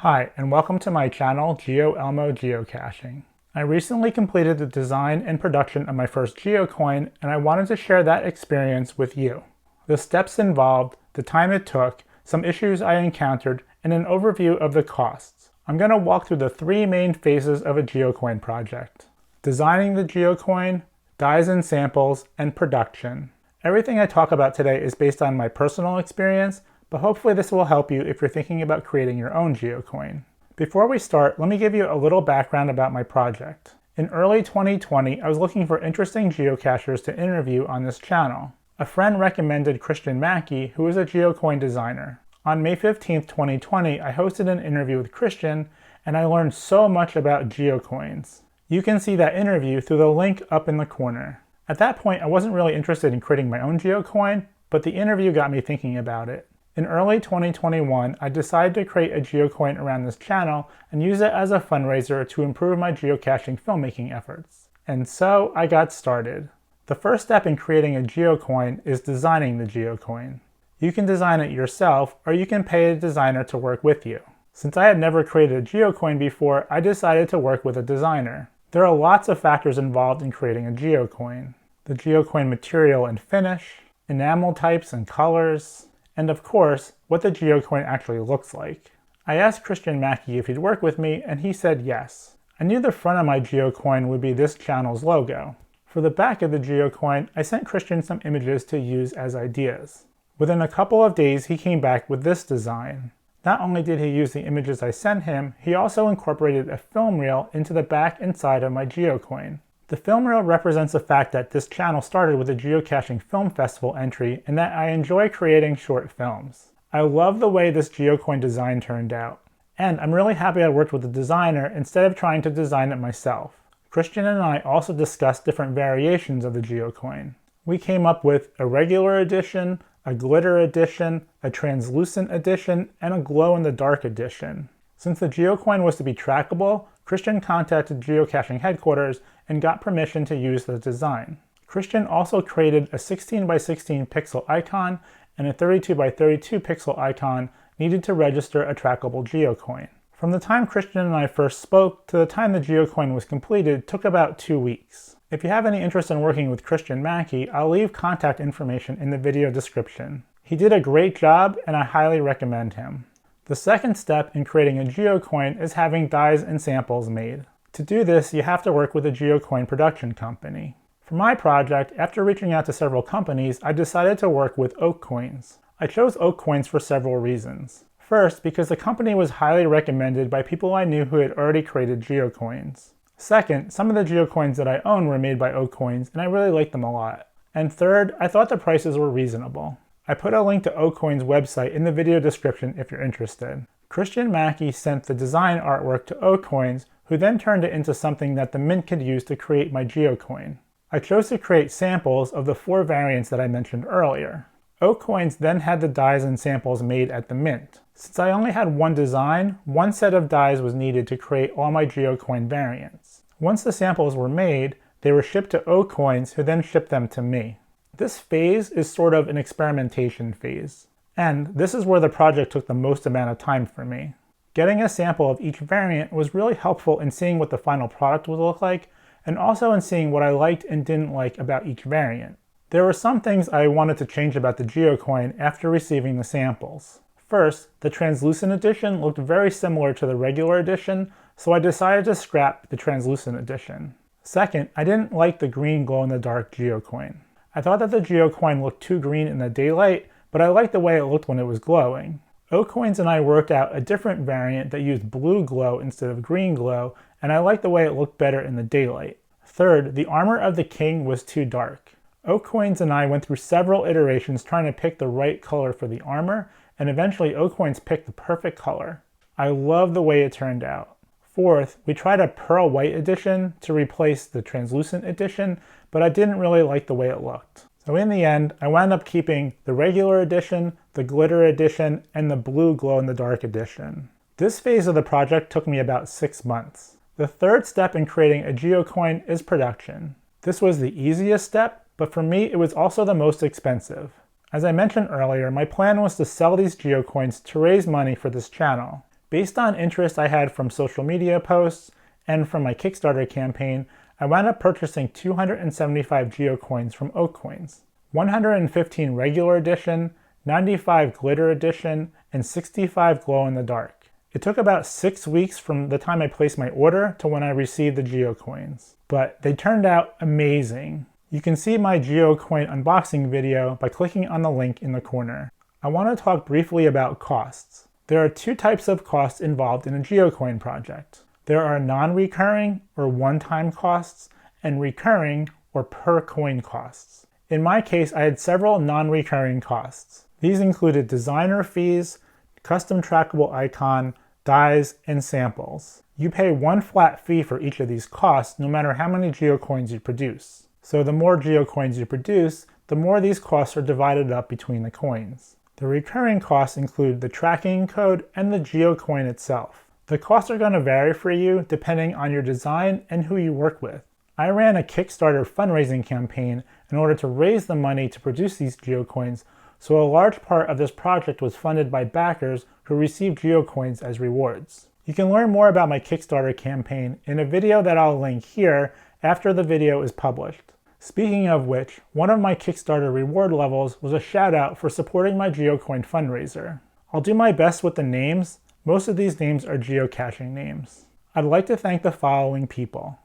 Hi, and welcome to my channel, Geocaching. I recently completed the design and production of my first geocoin, and I wanted to share that experience with you. The steps involved, the time it took, some issues I encountered, and an overview of the costs. I'm going to walk through the three main phases of a geocoin project: designing the geocoin, dies and samples, and production. Everything I talk about today is based on my personal experience, but hopefully this will help you if you're thinking about creating your own geocoin. Before we start, let me give you a little background about my project. In early 2020, I was looking for interesting geocachers to interview on this channel. A friend recommended Christian Mackey, who is a geocoin designer. On May 15, 2020, I hosted an interview with Christian, and I learned so much about geocoins. You can see that interview through the link up in the corner. At that point, I wasn't really interested in creating my own geocoin, but the interview got me thinking about it. In early 2021, I decided to create a geocoin around this channel and use it as a fundraiser to improve my geocaching filmmaking efforts. And so I got started. The first step in creating a geocoin is designing the geocoin. You can design it yourself, or you can pay a designer to work with you. Since I had never created a geocoin before, I decided to work with a designer. There are lots of factors involved in creating a geocoin: the geocoin material and finish, enamel types and colors, and of course, what the geocoin actually looks like. I asked Christian Mackey if he'd work with me, and he said yes. I knew the front of my geocoin would be this channel's logo. For the back of the geocoin, I sent Christian some images to use as ideas. Within a couple of days, he came back with this design. Not only did he use the images I sent him, he also incorporated a film reel into the back and side of my geocoin. The film reel represents the fact that this channel started with a Geocaching Film Festival entry and that I enjoy creating short films. I love the way this geocoin design turned out. And I'm really happy I worked with a designer instead of trying to design it myself. Christian and I also discussed different variations of the geocoin. We came up with a regular edition, a glitter edition, a translucent edition, and a glow-in-the-dark edition. Since the geocoin was to be trackable, Christian contacted Geocaching headquarters and got permission to use the design. Christian also created a 16 by 16 pixel icon and a 32 by 32 pixel icon needed to register a trackable geocoin. From the time Christian and I first spoke to the time the geocoin was completed took about 2 weeks. If you have any interest in working with Christian Mackey, I'll leave contact information in the video description. He did a great job and I highly recommend him. The second step in creating a geocoin is having dies and samples made. To do this, you have to work with a geocoin production company. For my project, after reaching out to several companies, I decided to work with Oak Coins. I chose Oak Coins for several reasons. First, because the company was highly recommended by people I knew who had already created geocoins. Second, some of the geocoins that I own were made by Oak Coins, and I really liked them a lot. And third, I thought the prices were reasonable. I put a link to Oak Coin's website in the video description if you're interested. Christian Mackey sent the design artwork to Oak Coins, who then turned it into something that the Mint could use to create my geocoin. I chose to create samples of the 4 variants that I mentioned earlier. Oak Coins then had the dies and samples made at the Mint. Since I only had one design, one set of dies was needed to create all my geocoin variants. Once the samples were made, they were shipped to Oak Coins, who then shipped them to me. This phase is sort of an experimentation phase, and this is where the project took the most amount of time for me. Getting a sample of each variant was really helpful in seeing what the final product would look like, and also in seeing what I liked and didn't like about each variant. There were some things I wanted to change about the geocoin after receiving the samples. First, the translucent edition looked very similar to the regular edition, so I decided to scrap the translucent edition. Second, I didn't like the green glow-in-the-dark geocoin. I thought that the geocoin looked too green in the daylight, but I liked the way it looked when it was glowing. Oak Coins and I worked out a different variant that used blue glow instead of green glow, and I liked the way it looked better in the daylight. Third, the armor of the king was too dark. Oak Coins and I went through several iterations trying to pick the right color for the armor, and eventually Oak Coins picked the perfect color. I love the way it turned out. Fourth, we tried a pearl white edition to replace the translucent edition, but I didn't really like the way it looked. So in the end, I wound up keeping the regular edition, the glitter edition, and the blue glow-in-the-dark edition. This phase of the project took me about 6 months. The third step in creating a geocoin is production. This was the easiest step, but for me it was also the most expensive. As I mentioned earlier, my plan was to sell these geocoins to raise money for this channel. Based on interest I had from social media posts and from my Kickstarter campaign, I wound up purchasing 275 geocoins from Oakcoins, 115 regular edition, 95 glitter edition, and 65 glow-in-the-dark. It took about 6 weeks from the time I placed my order to when I received the geocoins, but they turned out amazing. You can see my geocoin unboxing video by clicking on the link in the corner. I want to talk briefly about costs. There are two types of costs involved in a geocoin project. There are non-recurring or one-time costs and recurring or per coin costs. In my case, I had several non-recurring costs. These included designer fees, custom trackable icon, dies, and samples. You pay one flat fee for each of these costs no matter how many geocoins you produce. So the more geocoins you produce, the more these costs are divided up between the coins. The recurring costs include the tracking code and the geocoin itself. The costs are going to vary for you depending on your design and who you work with. I ran a Kickstarter fundraising campaign in order to raise the money to produce these geocoins, so a large part of this project was funded by backers who received geocoins as rewards. You can learn more about my Kickstarter campaign in a video that I'll link here after the video is published. Speaking of which, one of my Kickstarter reward levels was a shout out for supporting my geocoin fundraiser. I'll do my best with the names. Most of these names are geocaching names. I'd like to thank the following people: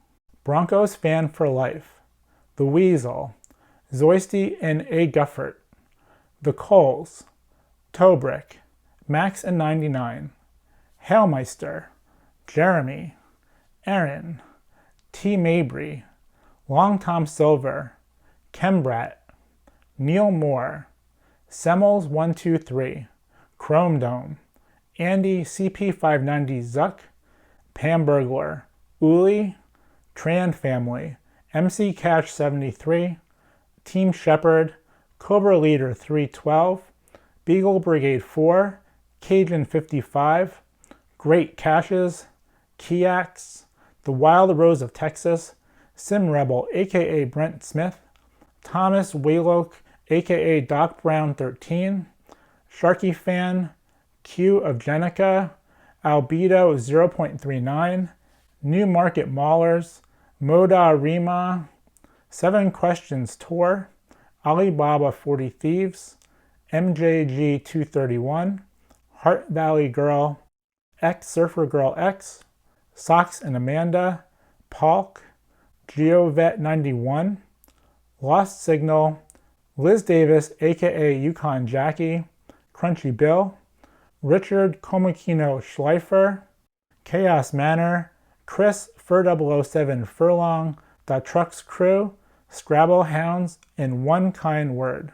Broncos Fan for Life, The Weasel, Zoisty and A. Guffert, The Coles, Tobrick, Max and 99, Hailmeister, Jeremy, Aaron, T. Mabry, Long Tom Silver, Kembrat, Neil Moore, Semmels123, Chrome Dome, Andy CP590 Zuck, Pam Burglar, Uli, Tran Family, MC Cash 73, Team Shepherd, Cobra Leader 312, Beagle Brigade 4, Cajun 55, Great Caches, Kiax, The Wild Rose of Texas, Sim Rebel aka Brent Smith, Thomas Wayloke aka Doc Brown 13, Sharky Fan, Q of Jenica, Albedo 0.39, New Market Maulers, Moda Rima, 7 Questions Tour, Alibaba 40 Thieves, MJG 231, Heart Valley Girl, X Surfer Girl X, Socks and Amanda, Palk, GeoVet 91, Lost Signal, Liz Davis aka Yukon Jackie, Crunchy Bill, Richard Komakino Schleifer, Chaos Manor, Chris Fur007 Furlong, The Trucks Crew, Scrabble Hounds, and One Kind Word.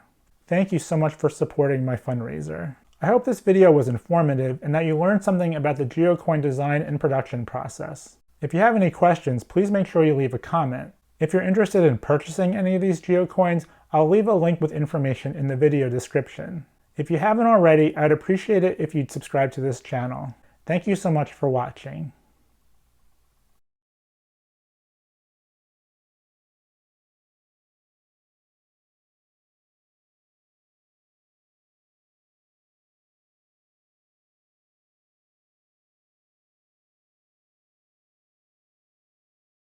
Thank you so much for supporting my fundraiser. I hope this video was informative and that you learned something about the geocoin design and production process. If you have any questions, please make sure you leave a comment. If you're interested in purchasing any of these geocoins, I'll leave a link with information in the video description. If you haven't already, I'd appreciate it if you'd subscribe to this channel. Thank you so much for watching.